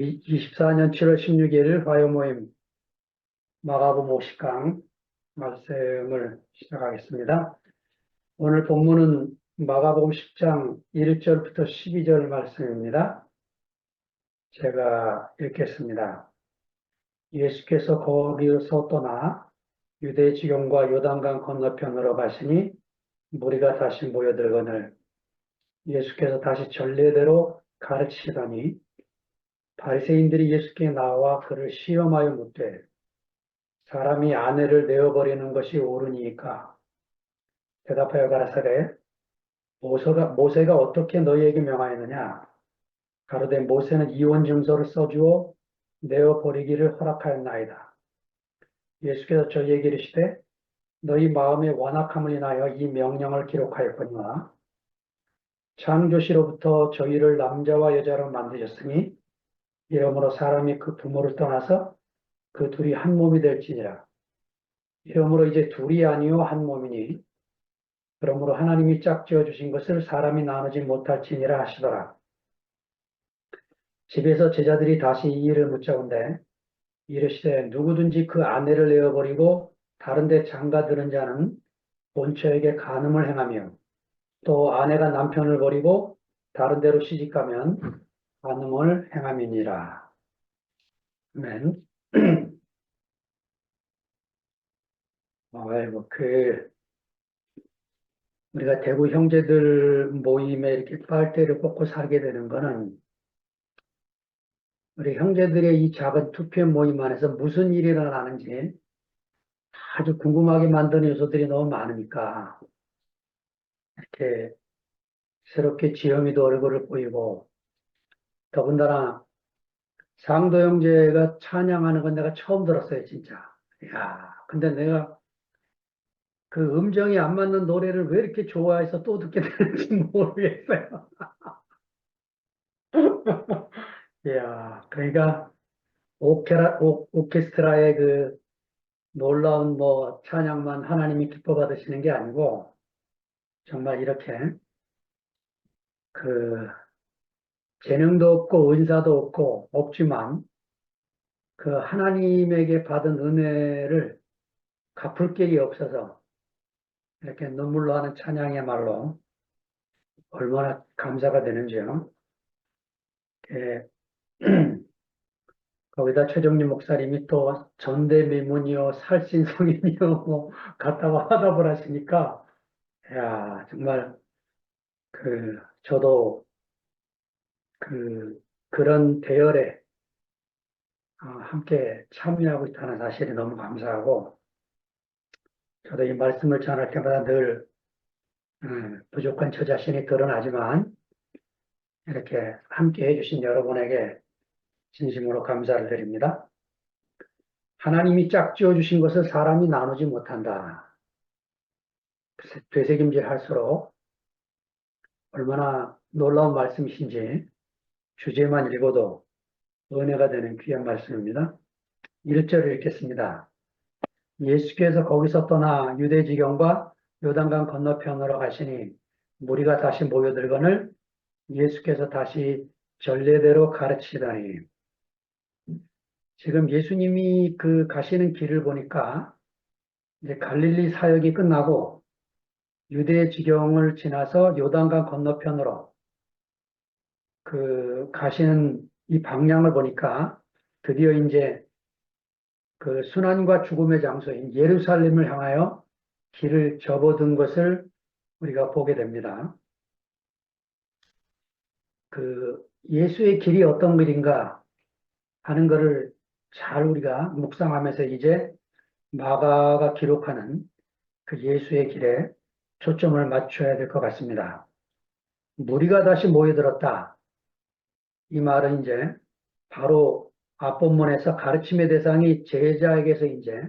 24년 7월 16일 화요모임 마가복음 50강 말씀을 시작하겠습니다. 오늘 본문은 마가복음 10장 1절부터 12절 말씀입니다. 제가 읽겠습니다. 예수께서 거기서 떠나 유대 지경과 요단강 건너편으로 가시니 무리가 다시 모여들거늘 예수께서 다시 전례대로 가르치시더니 바리새인들이 예수께 나와 그를 시험하여 묻되 사람이 아내를 내어버리는 것이 옳으니까 대답하여 가라사대 모세가 어떻게 너희에게 명하였느냐 가로되 모세는 이혼 증서를 써주어 내어버리기를 허락하였나이다. 예수께서 저희에게 이르시되 너희 마음의 완악함을 인하여 이 명령을 기록하였거니와 창조시로부터 저희를 남자와 여자로 만드셨으니 이러므로 사람이 그 부모를 떠나서 그 둘이 한 몸이 될지니라. 이러므로 이제 둘이 아니요 한 몸이니 그러므로 하나님이 짝지어 주신 것을 사람이 나누지 못할지니라 하시더라. 집에서 제자들이 다시 이 일을 묻자온대 이르시되 누구든지 그 아내를 내어버리고 다른 데 장가들은 자는 본처에게 간음을 행하며 또 아내가 남편을 버리고 다른 데로 시집가면 간음을 행함이니라. 아멘. 아이고, 우리가 대구 형제들 모임에 이렇게 빨대를 꽂고 살게 되는 거는 우리 형제들의 이 작은 투표 모임 안에서 무슨 일이 일어나는지 아주 궁금하게 만드는 요소들이 너무 많으니까 이렇게 새롭게 지영이도 얼굴을 보이고 더군다나 상도 형제가 찬양하는 건 내가 처음 들었어요, 진짜. 야, 근데 내가 그 음정이 안 맞는 노래를 왜 이렇게 좋아해서 또 듣게 되는지 모르겠어요. 야, 그러니까 오케스트라의 그 놀라운 뭐 찬양만 하나님이 기뻐 받으시는 게 아니고 정말 이렇게 그 재능도 없고 은사도 없고 없지만 그 하나님에게 받은 은혜를 갚을 길이 없어서 이렇게 눈물로 하는 찬양이야말로 얼마나 감사가 되는지요. 예, 거기다 최정리 목사님이 또 전대미문이요 살신성인이요 뭐 갖다가 화답을 하시니까 야 정말 저도 그런 대열에 함께 참여하고 있다는 사실이 너무 감사하고 저도 이 말씀을 전할 때마다 늘 부족한 저 자신이 드러나지만 이렇게 함께 해주신 여러분에게 진심으로 감사를 드립니다. 하나님이 짝지어 주신 것을 사람이 나누지 못한다. 되새김질 할수록 얼마나 놀라운 말씀이신지 주제만 읽어도 은혜가 되는 귀한 말씀입니다. 1절을 읽겠습니다. 예수께서 거기서 떠나 유대지경과 요단강 건너편으로 가시니 무리가 다시 모여들거늘 예수께서 다시 전례대로 가르치시다니. 지금 예수님이 그 가시는 길을 보니까 이제 갈릴리 사역이 끝나고 유대 지경을 지나서 요단강 건너편으로 가시는 이 방향을 보니까 드디어 이제 그 순환과 죽음의 장소인 예루살렘을 향하여 길을 접어든 것을 우리가 보게 됩니다. 예수의 길이 어떤 길인가 하는 것을 잘 우리가 묵상하면서 이제 마가가 기록하는 그 예수의 길에 초점을 맞춰야 될 것 같습니다. 무리가 다시 모여들었다. 이 말은 이제 바로 앞본문에서 가르침의 대상이 제자에게서 이제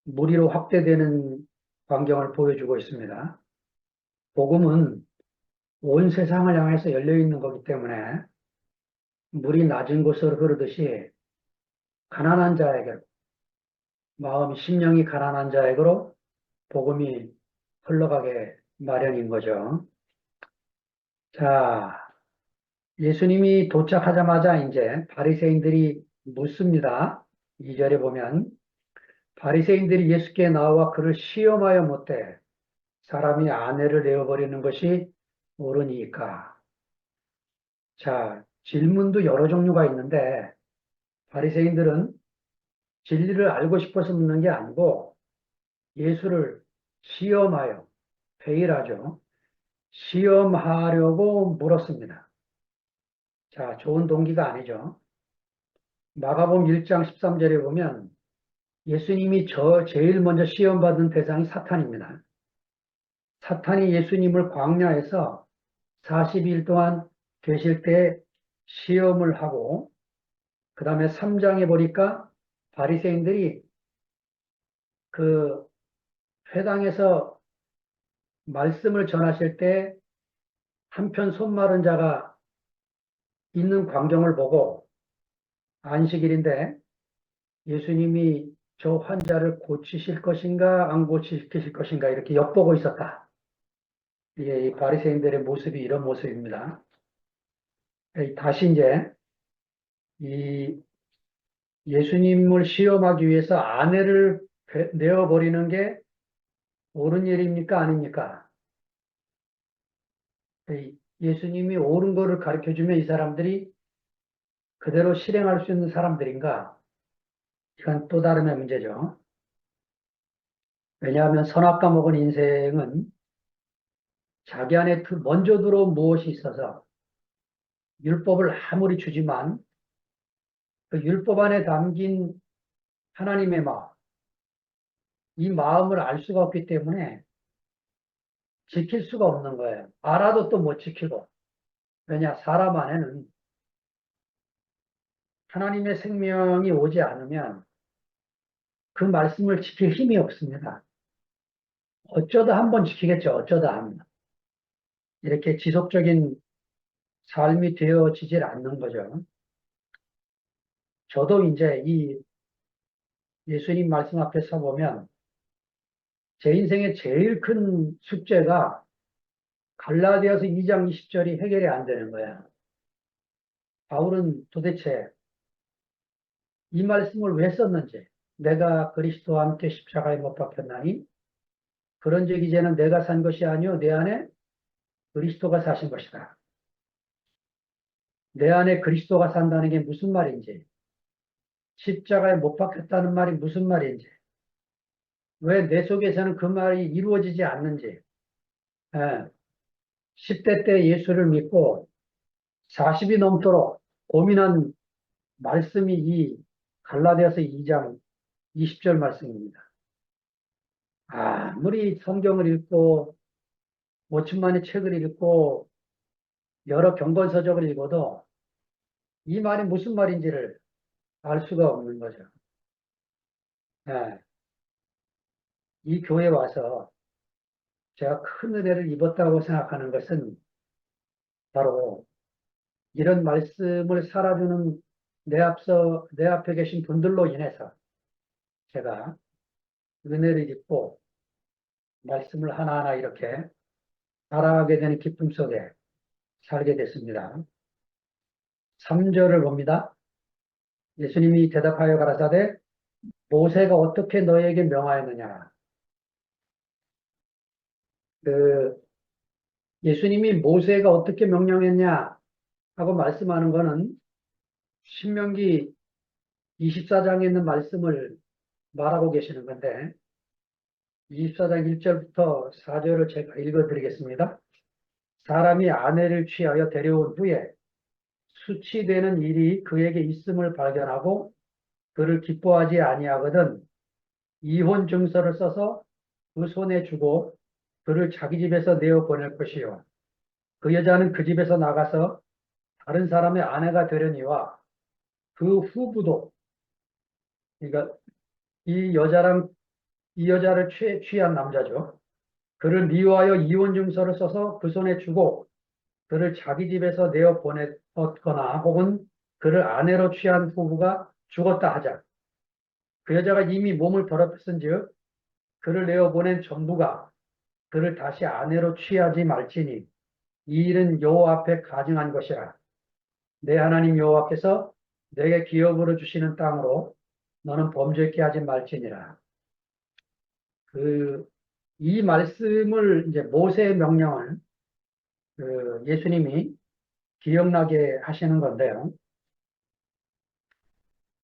무리로 확대되는 광경을 보여주고 있습니다. 복음은 온 세상을 향해서 열려 있는 거기 때문에 물이 낮은 곳으로 흐르듯이 가난한 자에게 마음이 심령이 가난한 자에게로 복음이 흘러가게 마련인 거죠. 자, 예수님이 도착하자마자 이제 바리새인들이 묻습니다. 2절에 보면 바리새인들이 예수께 나와 그를 시험하여 못해 사람이 아내를 내어버리는 것이 옳으니까. 자, 질문도 여러 종류가 있는데 바리새인들은 진리를 알고 싶어서 묻는 게 아니고 예수를 시험하여, 회의하죠. 시험하려고 물었습니다. 자, 좋은 동기가 아니죠. 마가복음 1장 13절에 보면 예수님이 제일 먼저 시험받은 대상이 사탄입니다. 사탄이 예수님을 광야에서 40일 동안 계실 때 시험을 하고 그 다음에 3장에 보니까 바리새인들이 그 회당에서 말씀을 전하실 때 한편 손 마른 자가 있는 광경을 보고 안식일인데 예수님이 저 환자를 고치실 것인가 안 고치실 것인가 이렇게 엿보고 있었다. 이게 이 바리새인들의 모습이 이런 모습입니다. 다시 이제 이 예수님을 시험하기 위해서 아내를 내어버리는 게 옳은 일입니까 아닙니까? 예수님이 옳은 거를 가르쳐주면 이 사람들이 그대로 실행할 수 있는 사람들인가? 이건 또 다른 문제죠. 왜냐하면 선악과 먹은 인생은 자기 안에 먼저 들어온 무엇이 있어서 율법을 아무리 주지만 그 율법 안에 담긴 하나님의 마음, 이 마음을 알 수가 없기 때문에 지킬 수가 없는 거예요. 알아도 또 못 지키고. 왜냐? 사람 안에는 하나님의 생명이 오지 않으면 그 말씀을 지킬 힘이 없습니다. 어쩌다 한 번 지키겠죠. 어쩌다 한 번. 이렇게 지속적인 삶이 되어지질 않는 거죠. 저도 이제 이 예수님 말씀 앞에 서보면 제 인생의 제일 큰 숙제가 갈라디아서 2장 20절이 해결이 안 되는 거야. 바울은 도대체 이 말씀을 왜 썼는지, 내가 그리스도와 함께 십자가에 못 박혔나니 그런 적 이제는 내가 산 것이 아니요 내 안에 그리스도가 사신 것이다. 내 안에 그리스도가 산다는 게 무슨 말인지, 십자가에 못 박혔다는 말이 무슨 말인지, 왜 내 속에서는 그 말이 이루어지지 않는지, 예, 10대 때 예수를 믿고 40이 넘도록 고민한 말씀이 이 갈라디아서 2장 20절 말씀입니다. 아무리 성경을 읽고 5천만의 책을 읽고 여러 경건서적을 읽어도 이 말이 무슨 말인지를 알 수가 없는 거죠. 예, 이 교회에 와서 제가 큰 은혜를 입었다고 생각하는 것은 바로 이런 말씀을 살아주는 내 앞에 계신 분들로 인해서 제가 은혜를 입고 말씀을 하나하나 이렇게 알아가게 되는 기쁨 속에 살게 됐습니다. 3절을 봅니다. 예수님이 대답하여 가라사대 모세가 어떻게 너에게 명하였느냐. 그 예수님이 모세가 어떻게 명령했냐 하고 말씀하는 것은 신명기 24장에 있는 말씀을 말하고 계시는 건데 24장 1절부터 4절을 제가 읽어드리겠습니다. 사람이 아내를 취하여 데려온 후에 수치되는 일이 그에게 있음을 발견하고 그를 기뻐하지 아니하거든 이혼 증서를 써서 그 손에 주고 그를 자기 집에서 내어 보낼 것이요. 그 여자는 그 집에서 나가서 다른 사람의 아내가 되려니와 그 후부도 그러니까 이 여자를 취한 남자죠. 그를 미워하여 이혼 증서를 써서 그 손에 주고 그를 자기 집에서 내어 보냈거나 혹은 그를 아내로 취한 후부가 죽었다 하자. 그 여자가 이미 몸을 더럽혔은즉 그를 내어 보낸 전부가 그를 다시 아내로 취하지 말지니 이 일은 여호와 앞에 가증한 것이라. 내 하나님 여호와께서 내게 기업으로 주시는 땅으로 너는 범죄케 하지 말지니라. 이 말씀을 이제 모세의 명령을 예수님이 기억나게 하시는 건데요.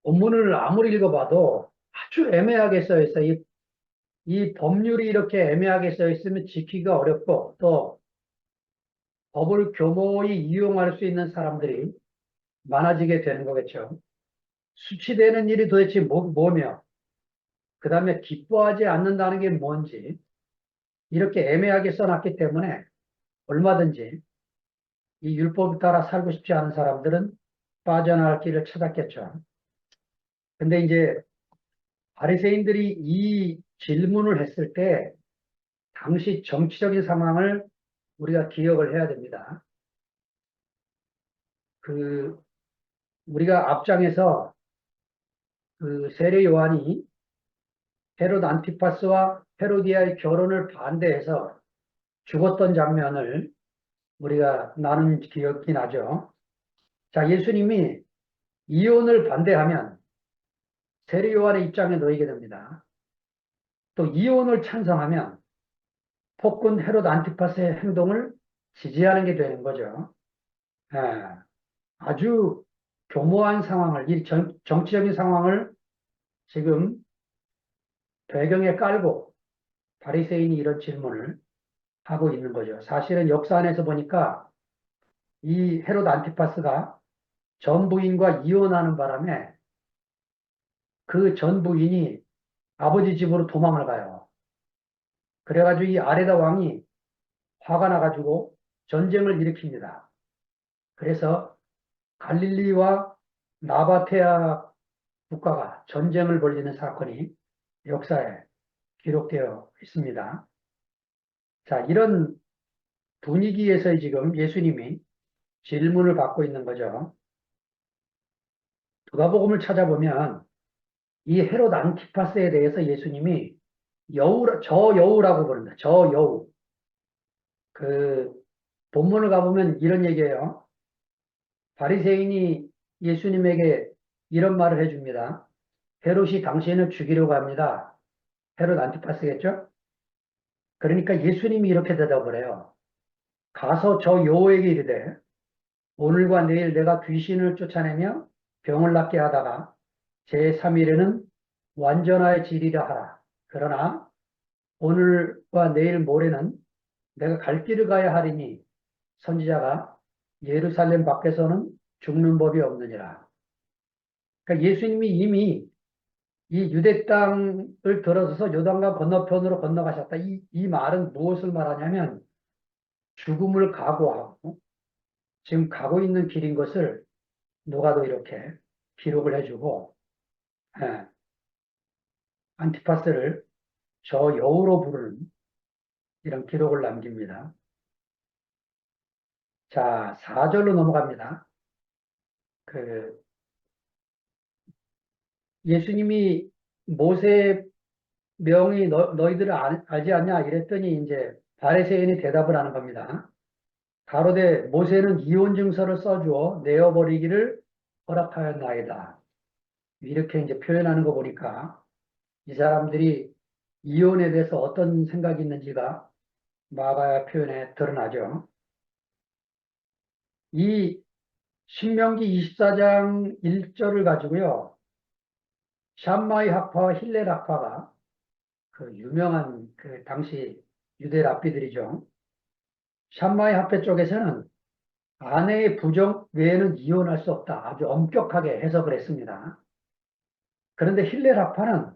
본문을 아무리 읽어봐도 아주 애매하게 써 있어요. 이 법률이 이렇게 애매하게 써 있으면 지키기가 어렵고 또 법을 교모히 이용할 수 있는 사람들이 많아지게 되는 거겠죠. 수치되는 일이 도대체 뭐며, 그 다음에 기뻐하지 않는다는 게 뭔지, 이렇게 애매하게 써놨기 때문에 얼마든지 이 율법을 따라 살고 싶지 않은 사람들은 빠져나갈 길을 찾았겠죠. 근데 이제 바리새인들이 이 질문을 했을 때 당시 정치적인 상황을 우리가 기억을 해야 됩니다. 우리가 앞장에서 세례 요한이 헤롯 안티파스와 헤로디아의 결혼을 반대해서 죽었던 장면을 우리가 나눈 기억이 나죠. 자, 예수님이 이혼을 반대하면 세례 요한의 입장에 놓이게 됩니다. 또 이혼을 찬성하면 폭군 헤롯 안티파스의 행동을 지지하는 게 되는 거죠. 예, 아주 교모한 상황을, 이 정치적인 상황을 지금 배경에 깔고 바리새인이 이런 질문을 하고 있는 거죠. 사실은 역사 안에서 보니까 이 헤롯 안티파스가 전 부인과 이혼하는 바람에 그 전 부인이 아버지 집으로 도망을 가요. 그래가지고 이 아레다 왕이 화가 나가지고 전쟁을 일으킵니다. 그래서 갈릴리와 나바테아 국가가 전쟁을 벌이는 사건이 역사에 기록되어 있습니다. 자, 이런 분위기에서 지금 예수님이 질문을 받고 있는 거죠. 누가복음을 찾아보면 이 헤롯 안티파스에 대해서 예수님이 저 여우라고 부릅니다. 저 여우. 본문을 가보면 이런 얘기예요. 바리새인이 예수님에게 이런 말을 해줍니다. 헤롯이 당신을 죽이려고 합니다. 헤롯 안티파스겠죠? 그러니까 예수님이 이렇게 대답을 해요. 가서 저 여우에게 이르되 오늘과 내일 내가 귀신을 쫓아내며 병을 낫게 하다가 제3일에는 완전하여지리라 하라. 그러나 오늘과 내일 모레는 내가 갈 길을 가야 하리니 선지자가 예루살렘 밖에서는 죽는 법이 없느니라. 그러니까 예수님이 이미 이 유대 땅을 들어서서 요단강 건너편으로 건너가셨다. 이 말은 무엇을 말하냐면 죽음을 각오하고 지금 가고 있는 길인 것을 누가도 이렇게 기록을 해주고 예, 안티파스를 저 여우로 부르는 이런 기록을 남깁니다. 자, 4절로 넘어갑니다. 예수님이 모세 명이 너희들을 알지 않냐 이랬더니 이제 바리새인이 대답을 하는 겁니다. 가로되 모세는 이혼 증서를 써주어 내어버리기를 허락하였나이다. 이렇게 이제 표현하는 거 보니까 이 사람들이 이혼에 대해서 어떤 생각이 있는지가 마가야 표현에 드러나죠. 이 신명기 24장 1절을 가지고요. 샴마이 학파와 힐렐 학파가 유명한 당시 유대 랍비들이죠. 샴마이 학파 쪽에서는 아내의 부정 외에는 이혼할 수 없다. 아주 엄격하게 해석을 했습니다. 그런데 힐렐 학파는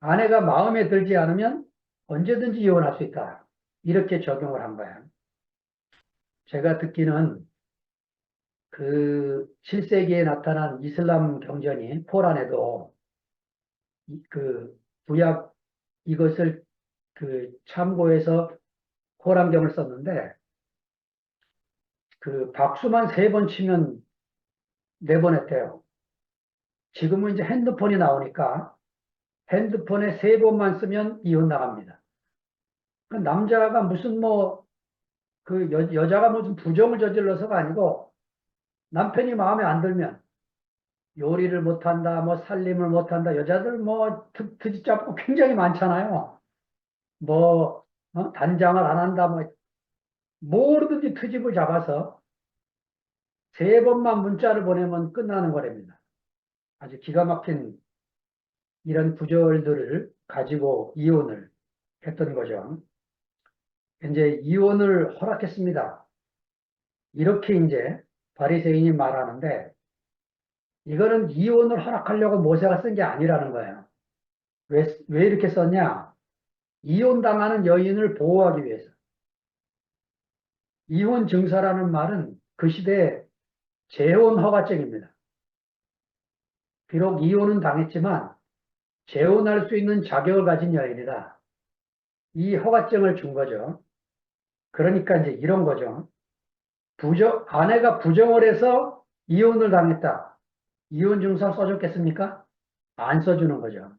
아내가 마음에 들지 않으면 언제든지 이혼할 수 있다. 이렇게 적용을 한 거예요. 제가 듣기는 7세기에 나타난 이슬람 경전이 포란에도 구약 이것을 참고해서 코란경을 썼는데 박수만 3번 치면 내보냈대요. 지금은 이제 핸드폰이 나오니까 핸드폰에 3번만 쓰면 이혼 나갑니다. 남자가 무슨 여자가 무슨 부정을 저질러서가 아니고 남편이 마음에 안 들면 요리를 못한다, 뭐 살림을 못한다, 여자들 뭐 트집 잡고 굉장히 많잖아요. 뭐 단장을 안 한다, 뭐 뭐든지 트집을 잡아서 세 번만 문자를 보내면 끝나는 거랍니다. 아주 기가 막힌 이런 구절들을 가지고 이혼을 했던 거죠. 이제 이혼을 허락했습니다. 이렇게 이제 바리새인이 말하는데 이거는 이혼을 허락하려고 모세가 쓴 게 아니라는 거예요. 왜 이렇게 썼냐? 이혼당하는 여인을 보호하기 위해서. 이혼 증서라는 말은 그 시대에 재혼 허가증입니다. 비록 이혼은 당했지만 재혼할 수 있는 자격을 가진 여인이다. 이 허가증을 준 거죠. 그러니까 이제 이런 거죠. 아내가 부정을 해서 이혼을 당했다. 이혼 증서 써줬겠습니까? 안 써주는 거죠.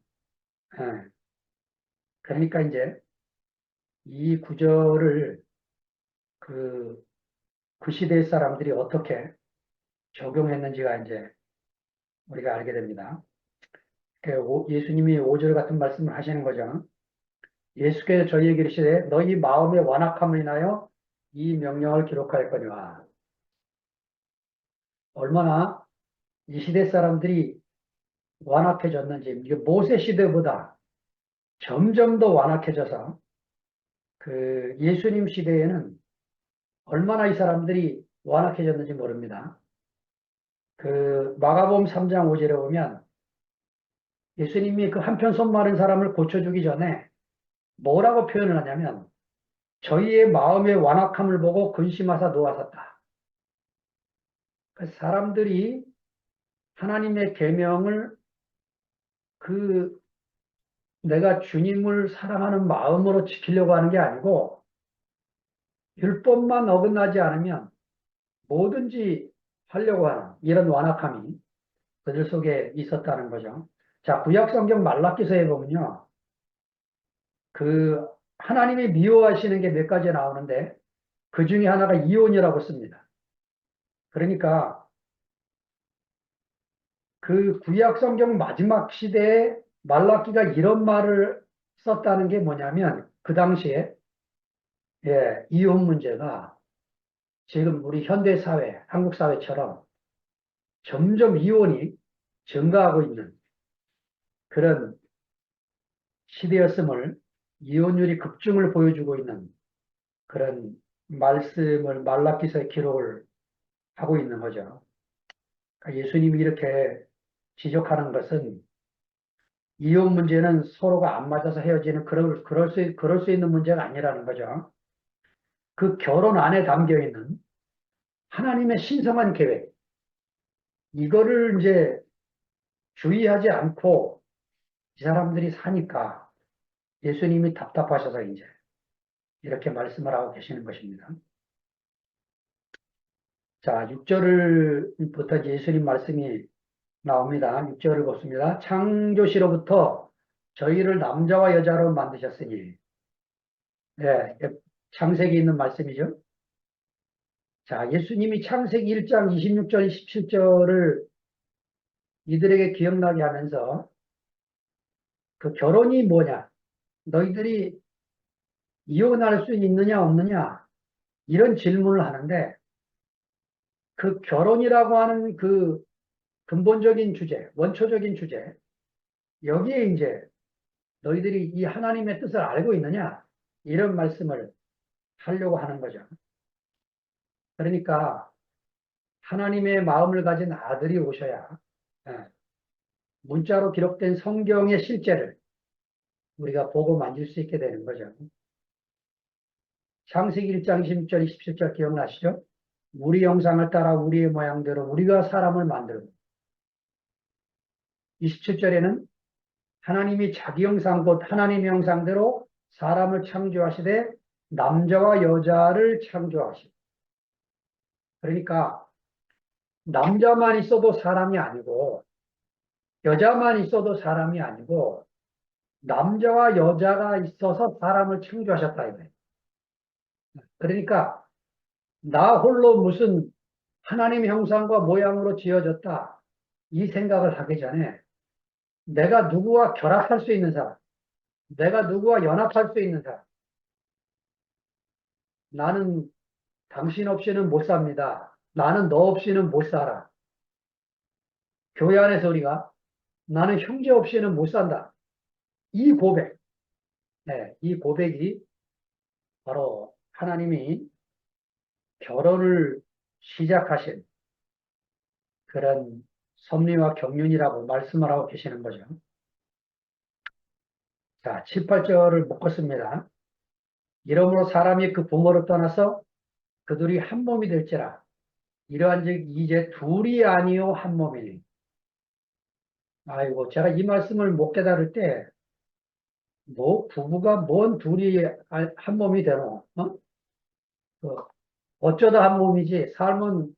예. 그러니까 이제 이 구절을 그, 그 시대의 사람들이 어떻게 적용했는지가 이제 우리가 알게 됩니다. 예수님이 5절 같은 말씀을 하시는 거죠. 예수께서 저희에게 이르시되 너희 마음의 완악함을 인하여 이 명령을 기록하였거니와. 얼마나 이 시대 사람들이 완악해졌는지, 이게 모세 시대보다 점점 더 완악해져서 그 예수님 시대에는 얼마나 이 사람들이 완악해졌는지 모릅니다. 그 마가복음 3장 5절에 보면 예수님이 그 한편 손 마른 사람을 고쳐주기 전에 뭐라고 표현을 하냐면 저희의 마음의 완악함을 보고 근심하사 놓아섰다. 그 사람들이 하나님의 계명을 그 내가 주님을 사랑하는 마음으로 지키려고 하는 게 아니고 율법만 어긋나지 않으면 뭐든지 하려고 하는 이런 완악함이 그들 속에 있었다는 거죠. 자, 구약 성경 말라기서에 보면요. 그 하나님이 미워하시는 게 몇 가지 나오는데 그 중에 하나가 이혼이라고 씁니다. 그러니까 그 구약 성경 마지막 시대에 말라기가 이런 말을 썼다는 게 뭐냐면 그 당시에 이혼 문제가 지금 우리 현대 사회, 한국 사회처럼 점점 이혼이 증가하고 있는 그런 시대였음을 이혼율이 급증을 보여주고 있는 그런 말씀을 말라기서에 기록을 하고 있는 거죠. 그러니까 예수님이 이렇게 지적하는 것은 이혼 문제는 서로가 안 맞아서 헤어지는 그럴 수 있는 문제가 아니라는 거죠. 그 결혼 안에 담겨 있는 하나님의 신성한 계획, 이거를 이제 주의하지 않고 이 사람들이 사니까 예수님이 답답하셔서 이제 이렇게 말씀을 하고 계시는 것입니다. 자, 6절부터 예수님 말씀이 나옵니다. 6절을 보습니다. 창조시로부터 저희를 남자와 여자로 만드셨으니. 네, 창세기 있는 말씀이죠. 자, 예수님이 창세기 1장 26절, 27절을 이들에게 기억나게 하면서 그 결혼이 뭐냐? 너희들이 이혼할 수 있느냐, 없느냐? 이런 질문을 하는데 그 결혼이라고 하는 그 근본적인 주제, 원초적인 주제, 여기에 이제 너희들이 이 하나님의 뜻을 알고 있느냐? 이런 말씀을 하려고 하는 거죠. 그러니까 하나님의 마음을 가진 아들이 오셔야 문자로 기록된 성경의 실제를 우리가 보고 만질 수 있게 되는 거죠. 창세기 1장 16절, 27절 기억나시죠? 우리 형상을 따라 우리의 모양대로 우리가 사람을 만들고 27절에는 하나님이 자기 형상 곧 하나님의 형상대로 사람을 창조하시되 남자와 여자를 창조하시고 그러니까 남자만 있어도 사람이 아니고 여자만 있어도 사람이 아니고 남자와 여자가 있어서 사람을 창조하셨다 이거예요. 그러니까 나 홀로 무슨 하나님 형상과 모양으로 지어졌다. 이 생각을 하기 전에 내가 누구와 결합할 수 있는 사람, 내가 누구와 연합할 수 있는 사람, 나는 당신 없이는 못 삽니다. 나는 너 없이는 못 살아. 교회 안에서 우리가 나는 형제 없이는 못 산다. 이 고백, 네, 이 고백이 바로 하나님이 결혼을 시작하신 그런 섭리와 경륜이라고 말씀을 하고 계시는 거죠. 자, 7, 8절을 묶었습니다. 이러므로 사람이 그 부모를 떠나서 그들이 한 몸이 될지라. 이러한즉 이제 둘이 아니요 한 몸이니. 아이고, 제가 이 말씀을 못 깨달을 때, 뭐 부부가 뭔 둘이 한 몸이 되노? 어? 그 어쩌다 한 몸이지. 삶은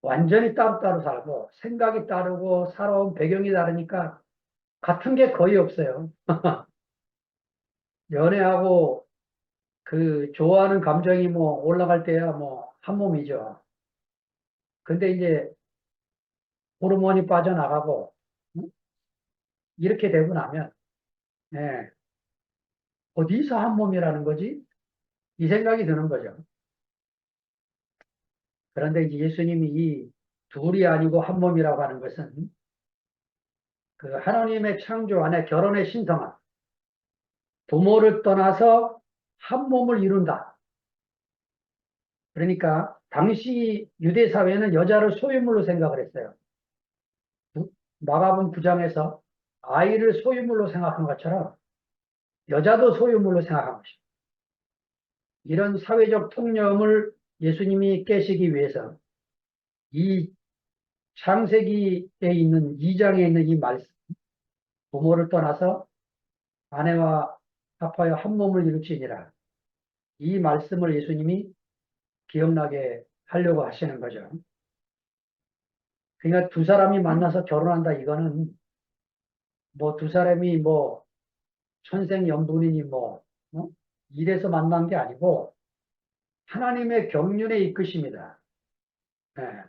완전히 따로따로 살고 생각이 다르고 살아온 배경이 다르니까 같은 게 거의 없어요. 연애하고 그 좋아하는 감정이 뭐 올라갈 때야 뭐 한 몸이죠. 근데 이제 호르몬이 빠져나가고 이렇게 되고 나면 예, 어디서 한 몸이라는 거지? 이 생각이 드는 거죠. 그런데 이제 예수님이 이 둘이 아니고 한 몸이라고 하는 것은 그 하나님의 창조 안에 결혼의 신성함, 부모를 떠나서 한 몸을 이룬다. 그러니까 당시 유대 사회는 여자를 소유물로 생각을 했어요. 마가복음 9장에서 아이를 소유물로 생각한 것처럼 여자도 소유물로 생각한 것입니다. 이런 사회적 통념을 예수님이 깨시기 위해서 이 창세기에 있는 2장에 있는 이 말씀, 부모를 떠나서 아내와 합하여 한 몸을 이룰지니라. 이 말씀을 예수님이 기억나게 하려고 하시는 거죠. 그러니까 두 사람이 만나서 결혼한다 이거는 뭐 두 사람이 뭐 천생연분이니 뭐 어? 이래서 만난 게 아니고 하나님의 경륜에 이끄십니다. 예.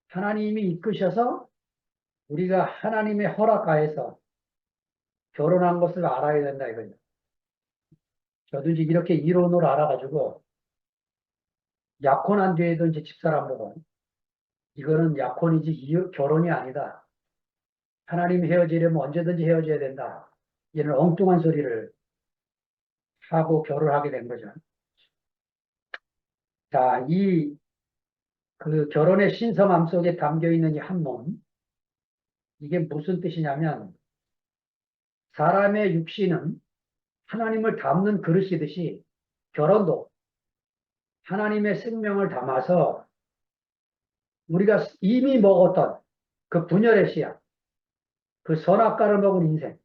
하나님이 이끄셔서 우리가 하나님의 허락하에서 결혼한 것을 알아야 된다 이거죠. 저도 이제 이렇게 이론을 알아가지고 약혼한 뒤에도 이제 집사람 보고 이거는 약혼이지 결혼이 아니다. 하나님이 헤어지려면 언제든지 헤어져야 된다. 이런 엉뚱한 소리를 하고 결혼하게 된 거죠. 자, 이 그 결혼의 신성함 속에 담겨 있는 이 한 몸, 이게 무슨 뜻이냐면 사람의 육신은 하나님을 담는 그릇이듯이 결혼도 하나님의 생명을 담아서 우리가 이미 먹었던 그 분열의 씨앗, 그 선악과를 먹은 인생,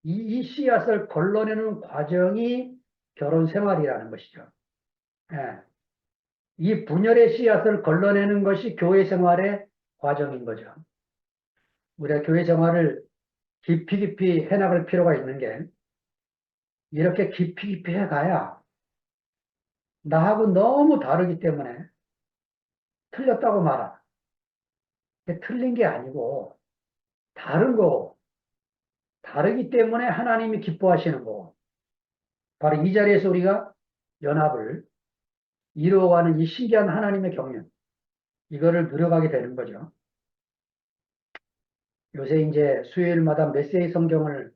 이 씨앗을 걸러내는 과정이 결혼 생활이라는 것이죠. 예. 이 분열의 씨앗을 걸러내는 것이 교회 생활의 과정인 거죠. 우리가 교회 생활을 깊이 깊이 해나갈 필요가 있는 게 이렇게 깊이 깊이 해가야 나하고 너무 다르기 때문에 틀렸다고 말아. 틀린 게 아니고 다른 거, 다르기 때문에 하나님이 기뻐하시는 거고 바로 이 자리에서 우리가 연합을 이루어가는 이 신기한 하나님의 경륜, 이거를 누려가게 되는 거죠. 요새 이제 수요일마다 메시지 성경을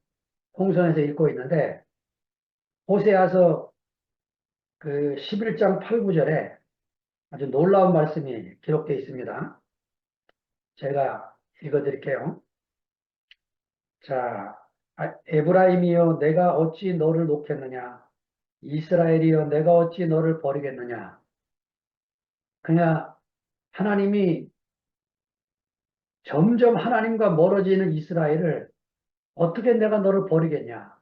홍선에서 읽고 있는데, 호세아서 그 11장 8, 9절에 아주 놀라운 말씀이 기록되어 있습니다. 제가 읽어드릴게요. 자, 에브라임이여 내가 어찌 너를 놓겠느냐? 이스라엘이여 내가 어찌 너를 버리겠느냐? 그냥 하나님이 점점 하나님과 멀어지는 이스라엘을 어떻게 내가 너를 버리겠냐?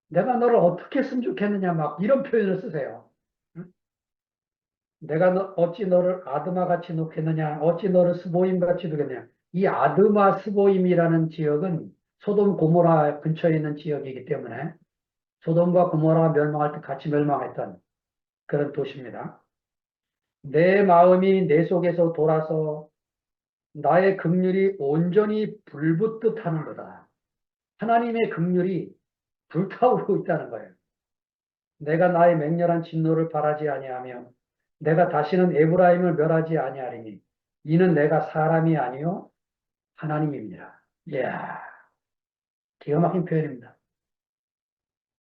내가 너를 어떻게 했으면 좋겠느냐? 막 이런 표현을 쓰세요. 응? 내가 어찌 너를 아드마 같이 놓겠느냐? 어찌 너를 스보임 같이 두겠느냐? 이 아드마 스보임이라는 지역은 소돔 고모라 근처에 있는 지역이기 때문에 소돔과 고모라가 멸망할 때 같이 멸망했던 그런 도시입니다. 내 마음이 내 속에서 돌아서 나의 긍휼이 온전히 불붙듯 하는 거다. 하나님의 긍휼이 불타오르고 있다는 거예요. 내가 나의 맹렬한 진노를 바라지 아니하며 내가 다시는 에브라임을 멸하지 아니하리니 이는 내가 사람이 아니요 하나님입니다. 이야, 기가 막힌 표현입니다.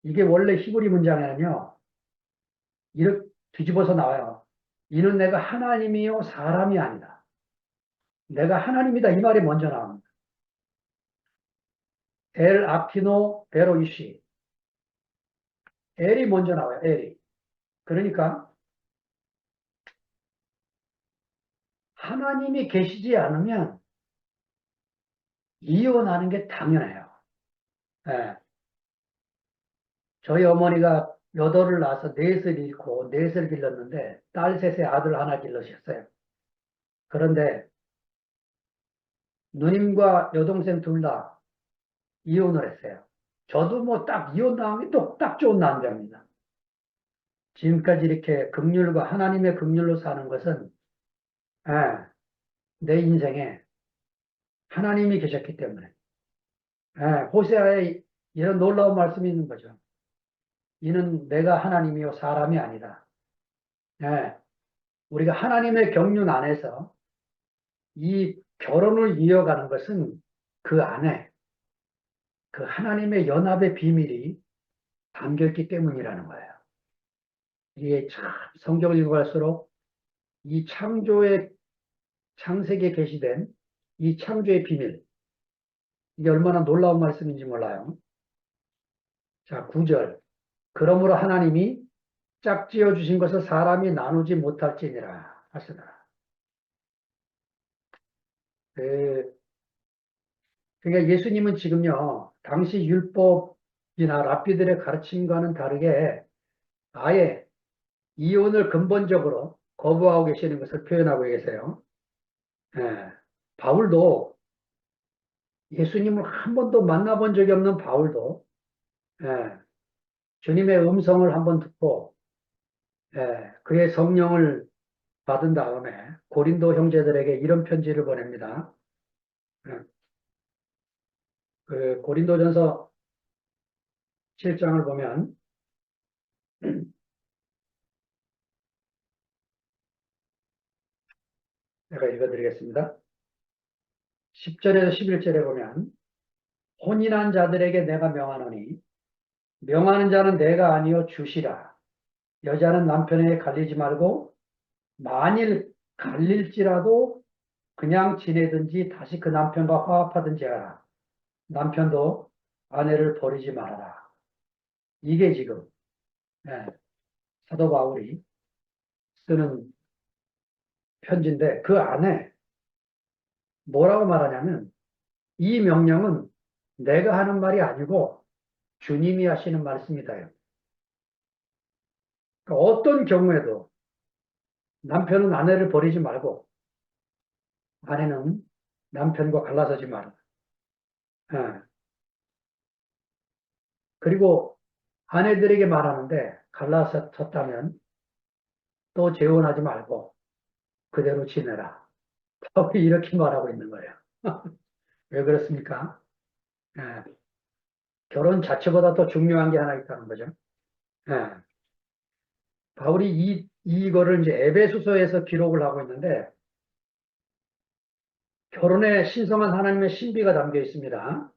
이게 원래 히브리 문장에는요, 이렇게 뒤집어서 나와요. 이는 내가 하나님이요 사람이 아니다. 내가 하나님이다 이 말이 먼저 나옵니다. 엘 아키노 베로이시. 엘이 먼저 나와요. 엘이. 그러니까 하나님이 계시지 않으면 이혼하는 게 당연해요. 예. 저희 어머니가 여덟을 낳아서 넷을 잃고 넷을 길렀는데 딸 셋에 아들 하나 길러셨어요. 그런데 누님과 여동생 둘 다 이혼을 했어요. 저도 뭐 딱 이혼 당하기 딱 좋은 남자입니다. 지금까지 이렇게 긍휼과 하나님의 긍휼로 사는 것은 예, 내 인생에 하나님이 계셨기 때문에 예, 호세아에 이런 놀라운 말씀이 있는 거죠. 이는 내가 하나님이요 사람이 아니다. 예, 우리가 하나님의 경륜 안에서 이 결혼을 이어가는 것은 그 안에 그 하나님의 연합의 비밀이 담겨 있기 때문이라는 거예요. 이게 참 성경을 읽어갈수록 이 창조의 창세기에 게시된 이 창조의 비밀 이게 얼마나 놀라운 말씀인지 몰라요. 자, 9절. 그러므로 하나님이 짝지어 주신 것을 사람이 나누지 못할지니라 하시더라. 그러니까 예수님은 지금요, 당시 율법이나 랍비들의 가르침과는 다르게 아예 이혼을 근본적으로 거부하고 계시는 것을 표현하고 계세요. 예, 바울도 예수님을 한 번도 만나본 적이 없는 바울도 예, 주님의 음성을 한번 듣고 그의 성령을 받은 다음에 고린도 형제들에게 이런 편지를 보냅니다. 예, 그 고린도전서 7장을 보면 제가 읽어드리겠습니다. 10절에서 11절에 보면 혼인한 자들에게 내가 명하노니 명하는 자는 내가 아니요 주시라. 여자는 남편에게 갈리지 말고 만일 갈릴지라도 그냥 지내든지 다시 그 남편과 화합하든지 하라. 남편도 아내를 버리지 말아라. 이게 지금 예, 사도 바울이 쓰는 편지인데 그 안에 뭐라고 말하냐면 이 명령은 내가 하는 말이 아니고 주님이 하시는 말씀이다요. 그러니까 어떤 경우에도 남편은 아내를 버리지 말고 아내는 남편과 갈라서지 말아라. 예. 그리고 아내들에게 말하는데 갈라섰다면 또 재혼하지 말고 그대로 지내라. 바울이 이렇게 말하고 있는 거예요. 왜 그렇습니까? 예. 결혼 자체보다 더 중요한 게 하나 있다는 거죠. 예. 바울이 이거를 이제 에베소서에서 기록을 하고 있는데 결혼에 신성한 하나님의 신비가 담겨 있습니다.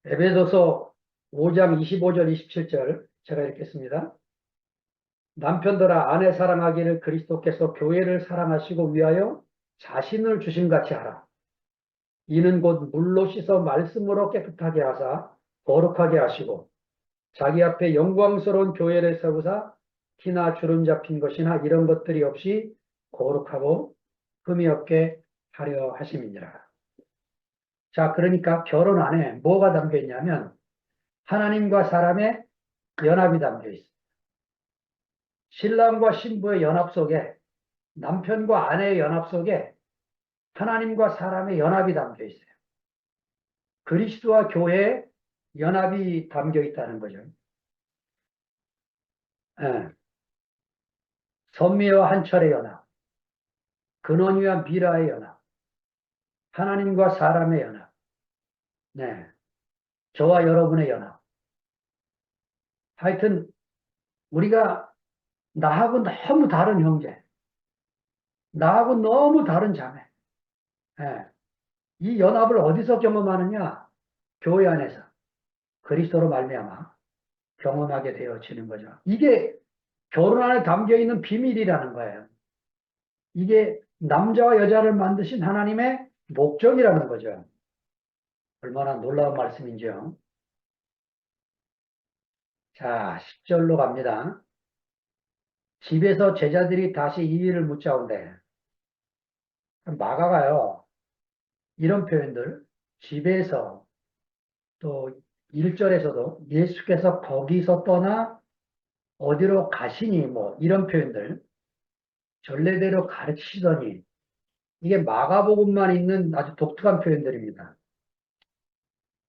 에베소서 5장 25절 27절 제가 읽겠습니다. 남편들아 아내 사랑하기를 그리스도께서 교회를 사랑하시고 위하여 자신을 주심같이 하라. 이는 곧 물로 씻어 말씀으로 깨끗하게 하사 거룩하게 하시고 자기 앞에 영광스러운 교회를 세우사 티나 주름 잡힌 것이나 이런 것들이 없이 거룩하고 흠이 없게 하려 하심이니라. 자, 그러니까 결혼 안에 뭐가 담겨 있냐면 하나님과 사람의 연합이 담겨 있습니다. 신랑과 신부의 연합 속에 남편과 아내의 연합 속에 하나님과 사람의 연합이 담겨 있어요. 그리스도와 교회의 연합이 담겨 있다는 거죠. 예. 선미와 한철의 연합, 근원이와 미라의 연합, 하나님과 사람의 연합, 네, 저와 여러분의 연합. 하여튼 우리가 나하고 너무 다른 형제, 나하고 너무 다른 자매. 예, 이 연합을 어디서 경험하느냐? 교회 안에서 그리스도로 말미암아 경험하게 되어지는 거죠. 이게 결혼 안에 담겨 있는 비밀이라는 거예요. 이게 남자와 여자를 만드신 하나님의 목적이라는 거죠. 얼마나 놀라운 말씀인지요. 자, 10절로 갑니다. 집에서 제자들이 다시 이 일을 묻자온대. 마가가요. 이런 표현들, 집에서 또 1절에서도 예수께서 거기서 떠나 어디로 가시니 뭐 이런 표현들, 전례대로 가르치시더니 이게 마가복음만 있는 아주 독특한 표현들입니다.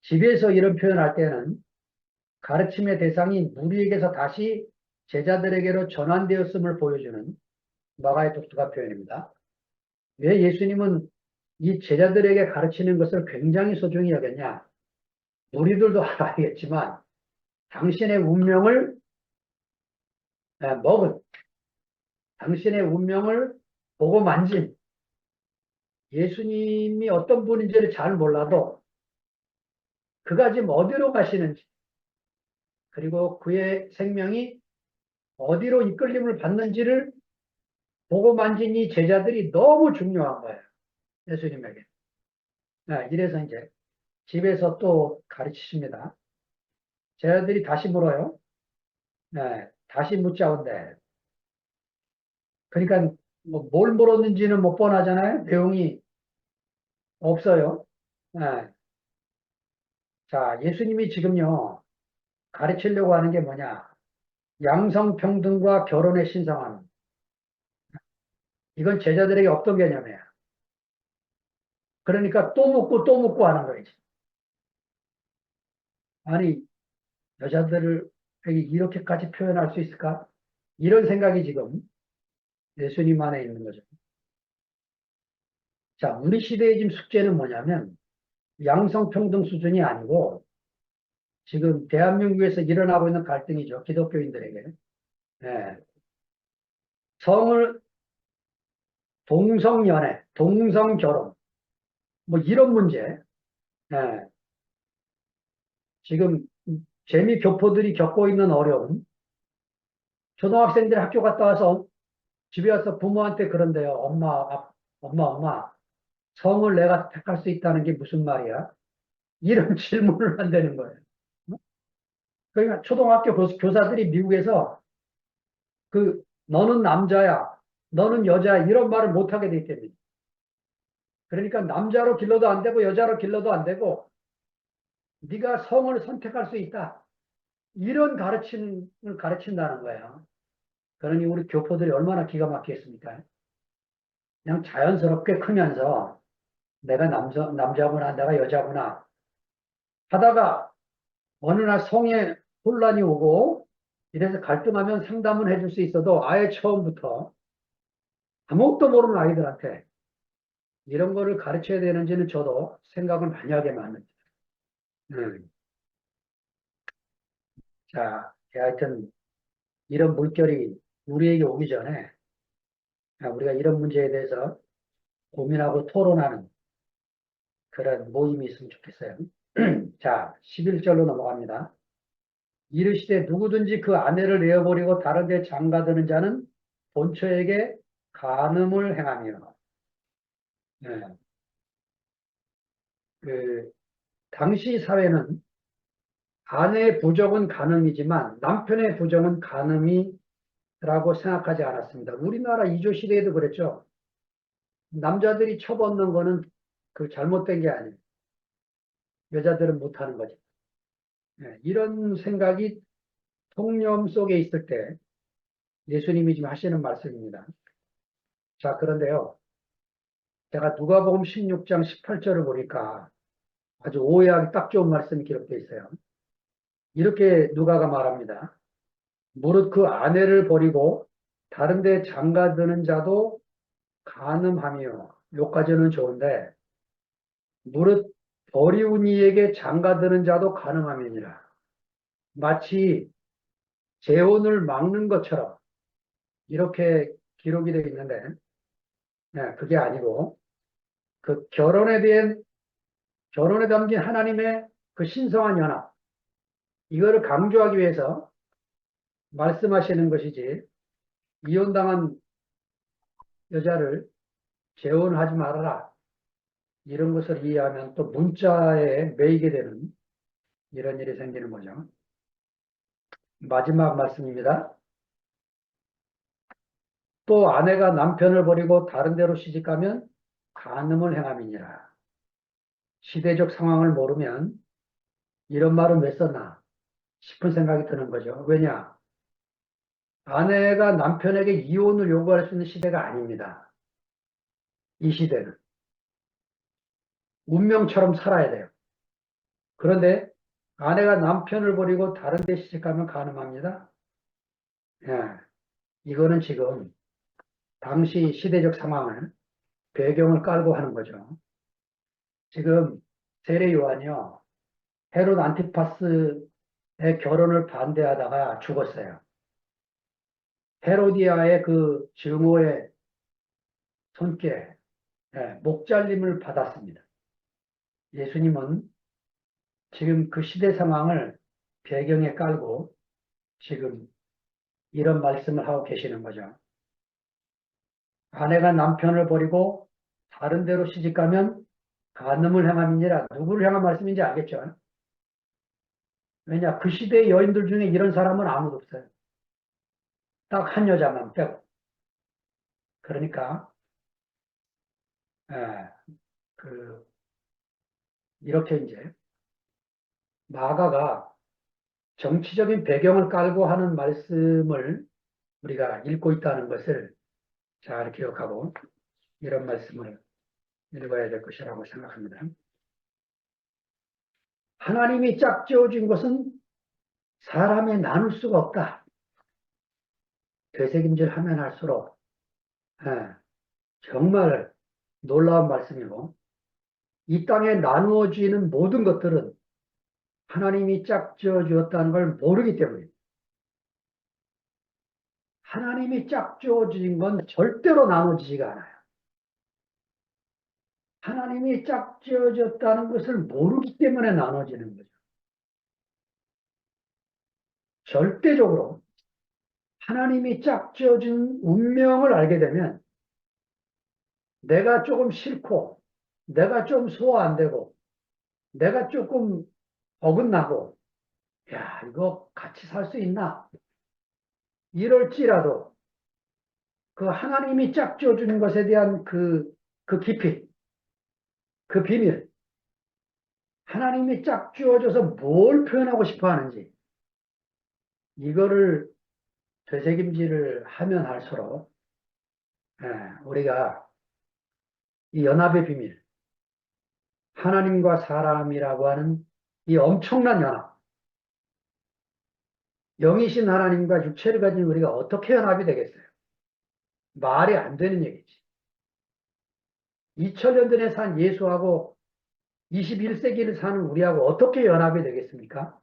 집에서 이런 표현할 때는 가르침의 대상이 무리에게서 다시 제자들에게로 전환되었음을 보여주는 마가의 독특한 표현입니다. 왜 예수님은 이 제자들에게 가르치는 것을 굉장히 소중히 여겼냐? 우리들도 알겠지만 당신의 운명을 먹은, 당신의 운명을 보고 만진 예수님이 어떤 분인지를 잘 몰라도 그가 지금 어디로 가시는지 그리고 그의 생명이 어디로 이끌림을 받는지를 보고 만진 이 제자들이 너무 중요한 거예요. 예수님에게. 이래서 이제 집에서 또 가르치십니다. 제자들이 다시 물어요. 다시 묻자온데. 그러니까 뭐 뭘 물었는지는 못 뻔하잖아요. 내용이 없어요. 네. 자, 예수님이 지금요, 가르치려고 하는 게 뭐냐? 양성평등과 결혼의 신성함. 이건 제자들에게 없던 개념이에요. 그러니까 또 묻고 또 묻고 하는 거지. 아니, 여자들에게 이렇게까지 표현할 수 있을까? 이런 생각이 지금 예수님 안에 있는 거죠. 자, 우리 시대의 지금 숙제는 뭐냐면 양성평등 수준이 아니고 지금 대한민국에서 일어나고 있는 갈등이죠. 기독교인들에게. 예. 성을 동성연애, 동성결혼, 뭐 이런 문제. 예. 지금 재미교포들이 겪고 있는 어려움. 초등학생들이 학교 갔다 와서 집에 와서 부모한테 그런데요. 엄마, 성을 내가 택할 수 있다는 게 무슨 말이야? 이런 질문을 한다는 거예요. 그러니까 초등학교 교사들이 미국에서 너는 남자야, 너는 여자야 이런 말을 못하게 돼 있답니다. 그러니까 남자로 길러도 안 되고 여자로 길러도 안 되고 네가 성을 선택할 수 있다. 이런 가르침을 가르친다는 거예요. 그러니 우리 교포들이 얼마나 기가 막히겠습니까? 그냥 자연스럽게 크면서 내가 남자구나, 내가 여자구나 하다가 어느 날 성에 혼란이 오고 이래서 갈등하면 상담은 해줄 수 있어도 아예 처음부터 아무것도 모르는 아이들한테 이런 거를 가르쳐야 되는지는 저도 생각을 많이 하게 만듭니다. 자, 하여튼 이런 물결이 우리에게 오기 전에 우리가 이런 문제에 대해서 고민하고 토론하는 그런 모임이 있으면 좋겠어요. 자, 11절로 넘어갑니다. 이르시되 누구든지 그 아내를 내어버리고 다른 데 장가드는 자는 본처에게 간음을 행하며 예, 그 당시 사회는 아내의 부정은 간음이지만 남편의 부정은 간음이라고 생각하지 않았습니다. 우리나라 이조 시대에도 그랬죠. 남자들이 처벌는 거는 그 잘못된 게 아니에요. 여자들은 못하는 거지. 이런 생각이 통념 속에 있을 때 예수님이 지금 하시는 말씀입니다. 자, 그런데요. 제가 누가복음 16장 18절을 보니까 아주 오해하기 딱 좋은 말씀이 기록되어 있어요. 이렇게 누가가 말합니다. 무릇 그 아내를 버리고 다른 데 장가드는 자도 간음하며 요까지는 좋은데 무릇 버리운 이에게 장가드는 자도 간음함이니라. 마치 재혼을 막는 것처럼 이렇게 기록이 되어 있는데 그게 아니고 그 결혼에 담긴 하나님의 그 신성한 연합 이거를 강조하기 위해서 말씀하시는 것이지 이혼당한 여자를 재혼하지 말아라 이런 것을 이해하면 또 문자에 매이게 되는 이런 일이 생기는 거죠. 마지막 말씀입니다. 또 아내가 남편을 버리고 다른 데로 시집가면 간음을 행함이니라. 시대적 상황을 모르면 이런 말은 왜 썼나 싶은 생각이 드는 거죠. 왜냐? 아내가 남편에게 이혼을 요구할 수 있는 시대가 아닙니다. 이 시대는. 운명처럼 살아야 돼요. 그런데 아내가 남편을 버리고 다른 데 시집가면 가능합니다. 예, 이거는 지금 당시 시대적 상황을 배경을 깔고 하는 거죠. 지금 세례 요한이요. 헤롯 안티파스의 결혼을 반대하다가 죽었어요. 헤로디아의 그 증오의 손길에 목 잘림을 받았습니다. 예수님은 지금 그 시대 상황을 배경에 깔고 지금 이런 말씀을 하고 계시는 거죠. 아내가 남편을 버리고 다른 데로 시집가면 간음을 행함이니라. 누구를 향한 말씀인지 알겠죠? 왜냐? 그 시대의 여인들 중에 이런 사람은 아무도 없어요. 딱 한 여자만 빼고. 그러니까 예, 그 이렇게 이제 마가가 정치적인 배경을 깔고 하는 말씀을 우리가 읽고 있다는 것을 잘 기억하고 이런 말씀을 읽어야 될 것이라고 생각합니다. 하나님이 짝지어준 것은 사람이 나눌 수가 없다. 되새김질 하면 할수록 정말 놀라운 말씀이고 이 땅에 나누어지는 모든 것들은 하나님이 짝지어 주었다는 걸 모르기 때문에 하나님이 짝지어 주신 건 절대로 나눠지지가 않아요. 하나님이 짝지어 줬다는 것을 모르기 때문에 나눠지는 거죠. 절대적으로 하나님이 짝지어 준 운명을 알게 되면 내가 조금 싫고 내가 좀 소화 안 되고 내가 조금 어긋나고 야 이거 같이 살 수 있나 이럴지라도 그 하나님이 짝지어 주는 것에 대한 그 깊이 그 비밀 하나님이 짝지어 줘서 뭘 표현하고 싶어 하는지 이거를 되새김질을 하면 할수록 우리가 이 연합의 비밀 하나님과 사람이라고 하는 이 엄청난 연합 영이신 하나님과 육체를 가진 우리가 어떻게 연합이 되겠어요? 말이 안 되는 얘기지. 2000년 전에 산 예수하고 21세기를 사는 우리하고 어떻게 연합이 되겠습니까?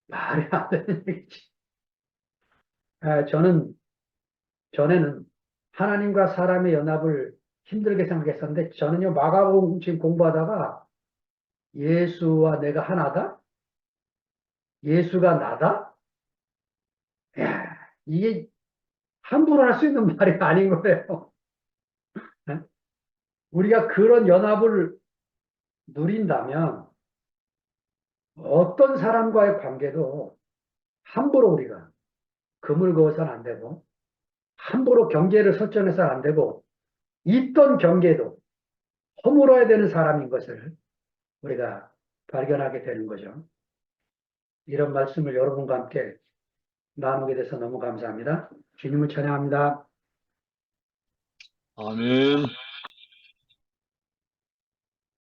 말이 안 되는 얘기지. 저는 전에는 하나님과 사람의 연합을 힘들게 생각했었는데 저는요 마가복음 지금 공부하다가 예수와 내가 하나다? 예수가 나다? 야, 이게 함부로 할 수 있는 말이 아닌 거예요. 우리가 그런 연합을 누린다면 어떤 사람과의 관계도 함부로 우리가 금을 그어서는 안 되고 함부로 경계를 설정해서는 안 되고 있던 경계도 허물어야 되는 사람인 것을 우리가 발견하게 되는 거죠. 이런 말씀을 여러분과 함께 나누게 돼서 너무 감사합니다. 주님을 찬양합니다. 아멘.